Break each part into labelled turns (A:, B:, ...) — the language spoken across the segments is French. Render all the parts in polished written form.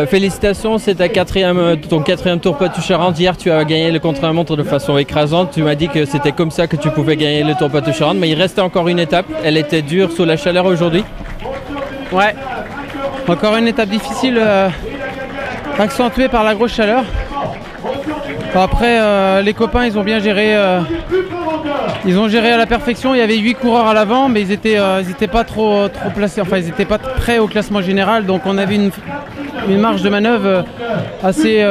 A: Félicitations, c'est ton quatrième Tour Poitou-Charentes. Hier, tu as gagné le contre-la-montre de façon écrasante. Tu m'as dit que c'était comme ça que tu pouvais gagner le Tour Poitou-Charentes, mais il restait encore une étape. Elle était dure sous la chaleur aujourd'hui.
B: Ouais, encore une étape difficile, accentuée par la grosse chaleur. Après, les copains, ils ont bien géré. Ils ont géré à la perfection. Il y avait 8 coureurs à l'avant, mais ils étaient pas trop placés. Enfin, ils n'étaient pas prêts au classement général, donc on avait une marge de manœuvre assez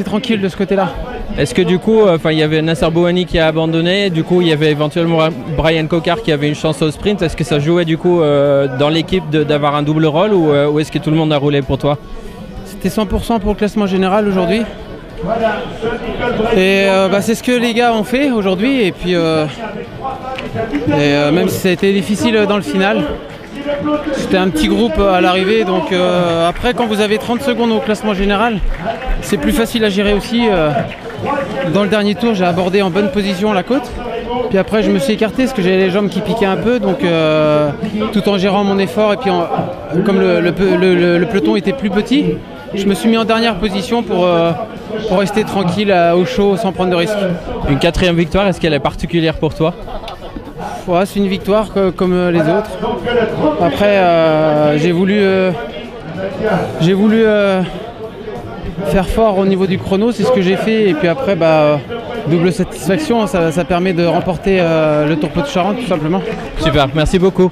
B: tranquille de ce côté-là.
A: Est-ce que du coup, il y avait Nasser Bouhanni qui a abandonné, du coup il y avait éventuellement Brian Cocard qui avait une chance au sprint. Est-ce que ça jouait du coup dans l'équipe d'avoir un double rôle ou est-ce que tout le monde a roulé pour toi?
B: C'était 100% pour le classement général aujourd'hui. Et c'est ce que les gars ont fait aujourd'hui. Et puis même si ça a été difficile dans le final, c'était un petit groupe à l'arrivée. Donc après, quand vous avez 30 secondes au classement général, c'est plus facile à gérer aussi. Dans le dernier tour, j'ai abordé en bonne position la côte. Puis après, je me suis écarté parce que j'avais les jambes qui piquaient un peu. Donc tout en gérant mon effort et puis comme le peloton était plus petit, je me suis mis en dernière position pour rester tranquille au chaud sans prendre de risques.
A: Une quatrième victoire, est-ce qu'elle est particulière pour toi?
B: Ouais, c'est une victoire comme les autres. Après, j'ai voulu faire fort au niveau du chrono, c'est ce que j'ai fait. Et puis après, double satisfaction, ça permet de remporter le Tour Poitou-Charentes tout simplement.
A: Super, merci beaucoup.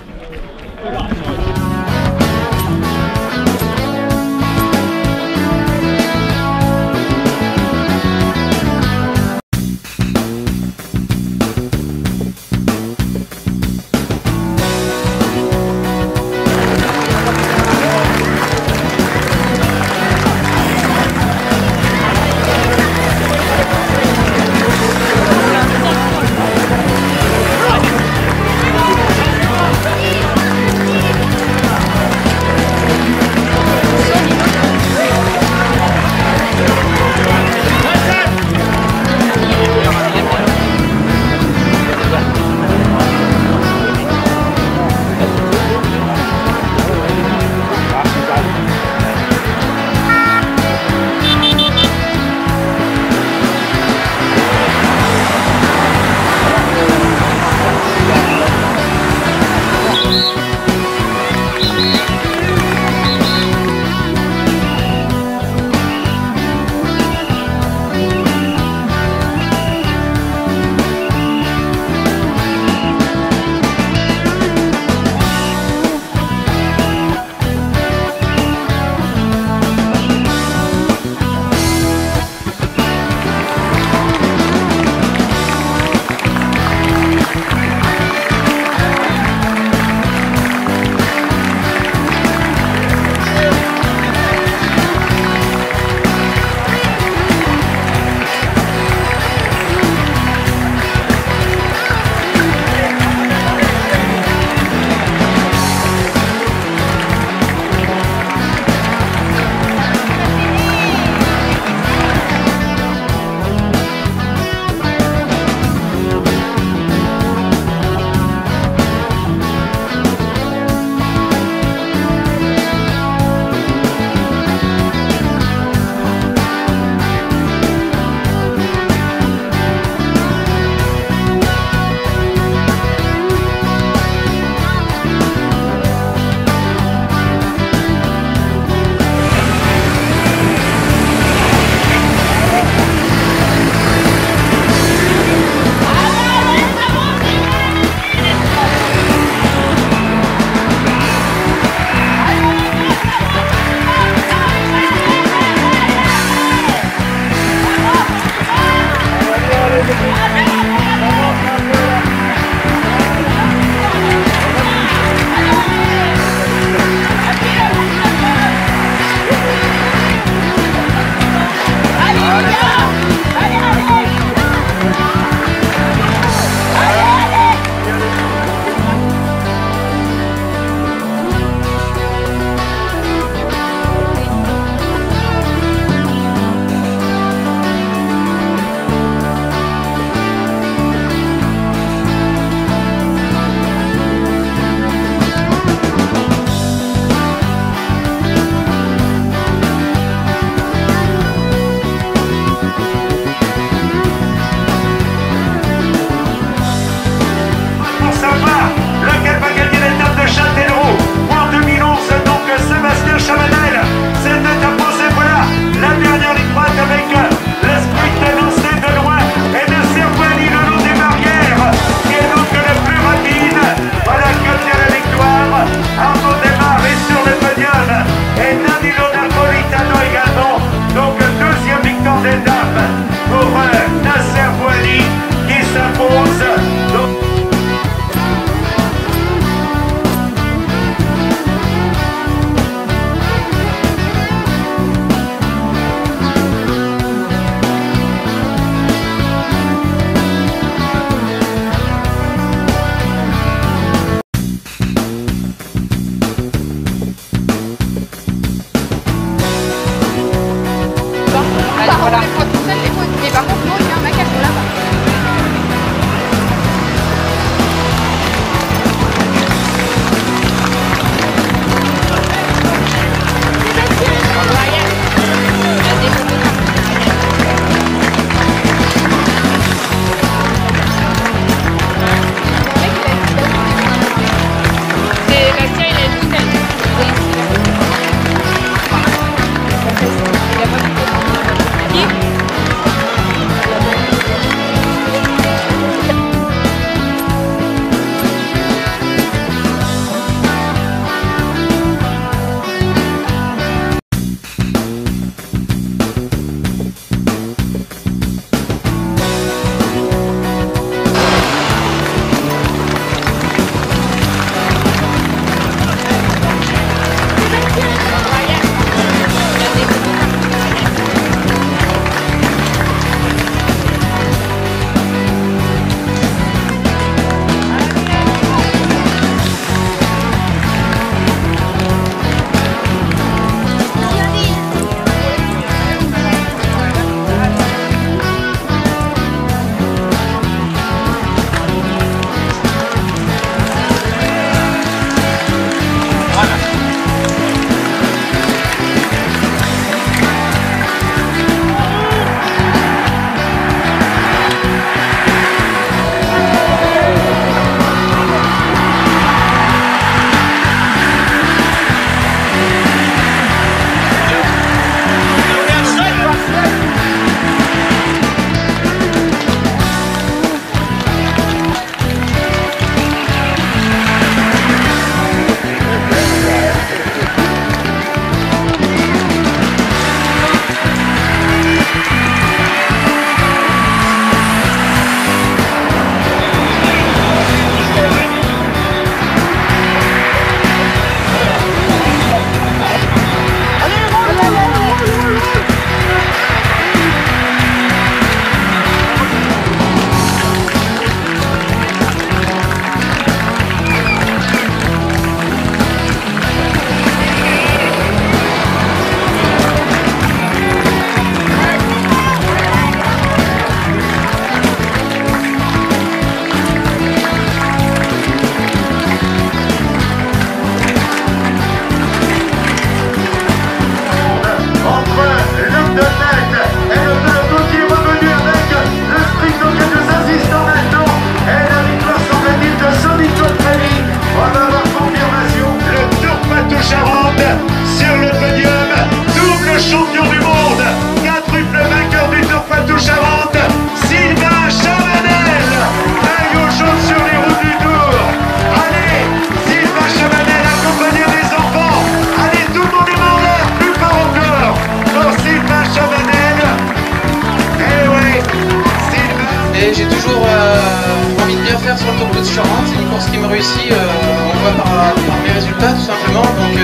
B: Tour de Charente. C'est une course qui me réussit, on voit par mes résultats tout simplement. Donc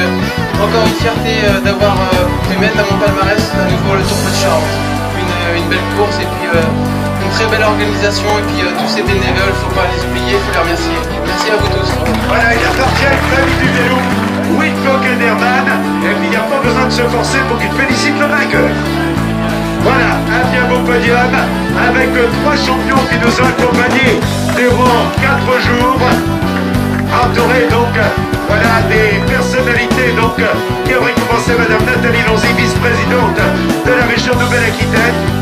B: encore une fierté d'avoir pu mettre à mon palmarès à nouveau le Tour de Charente. Une belle course et puis une très belle organisation et puis tous ces bénévoles, il ne faut pas les oublier, il faut les remercier. Merci à vous tous.
C: Voilà, il appartient à une famille du vélo, Whitlock Ederman, et puis il n'y a pas besoin de se forcer pour qu'il félicite le vainqueur. Voilà, un bien beau podium avec 3 champions qui nous ont accompagnés durant 4 jours, entourés donc voilà, des personnalités donc qui auraient commencé Madame Nathalie Lonzy, vice-présidente de la région Nouvelle-Aquitaine.